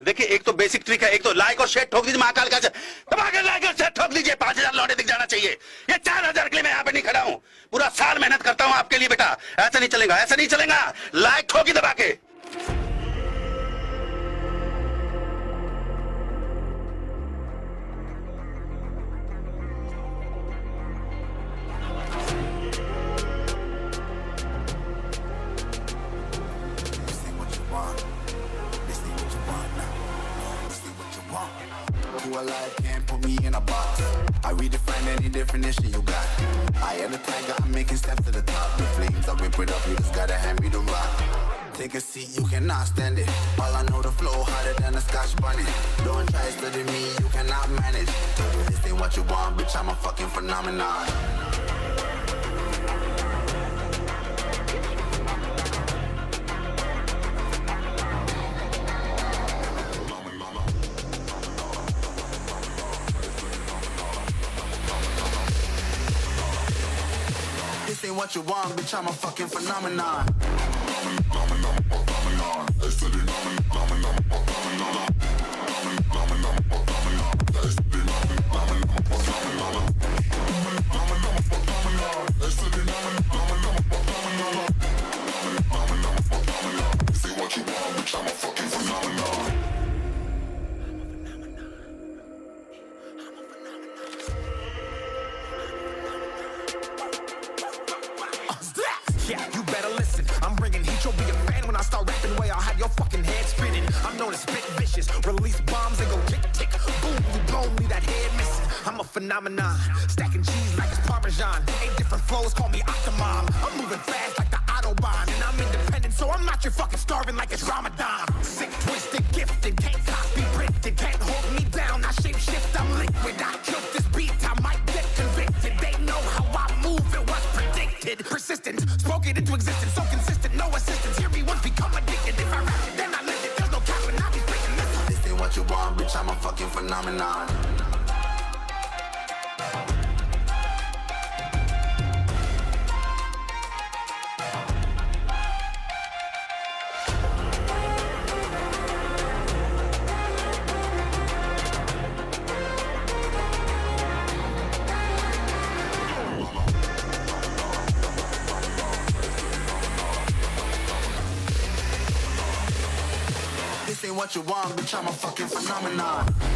देखिए, एक तो बेसिक ट्रिक है, एक तो लाइक और शेयर ठोक दीजिए महाकाल का। दबाकर लाइक और शेयर ठोक दीजिए, 5000 लौटे दिख जाना चाहिए। ये 4000 के लिए मैं यहाँ पे नहीं खड़ा हूँ, पूरा साल मेहनत करता हूँ आपके लिए बेटा। ऐसा नहीं चलेगा, ऐसा नहीं चलेगा। लाइक ठोकी दबा के। Alive can't put me in a box. I redefine any definition you got. I am the tiger, I'm making steps to the top. The flames, I whip it up, you just gotta hand me the rock. Take a seat, you cannot stand it. All I know, the flow harder than a Scotch bunny. Don't try studying me, you cannot manage. This ain't what you want, bitch, I'm a fucking phenomenon. This ain't what you want, bitch, I'm a fucking phenomenon. Yeah, you better listen. I'm bringing heat, you'll be a fan when I start rapping. Way I'll have your fucking head spinning. I'm known as spit vicious. Release bombs and go tick tick. Boom, you blown me that head missing. I'm a phenomenon. Stacking cheese like it's Parmesan. 8 different flows, call me Octomom. I'm moving fast like the Autobahn. And I'm independent, so I'm not your fucking starving like it's Ramadan. Sick, twisted, gifted. Can't copy, printed. Can't hold me down. I shape shift, I'm liquid. I killed this beat, I might get convicted. They know how I move, it was predicted. Persistent, spoke it into existence, so consistent, no assistance. Hear me once, become addicted. If I rap it, then I live it. There's no cap when I be speaking this. This ain't what you want, bitch, I'm a fucking phenomenon. This ain't what you want, bitch, I'm a fucking phenomenon.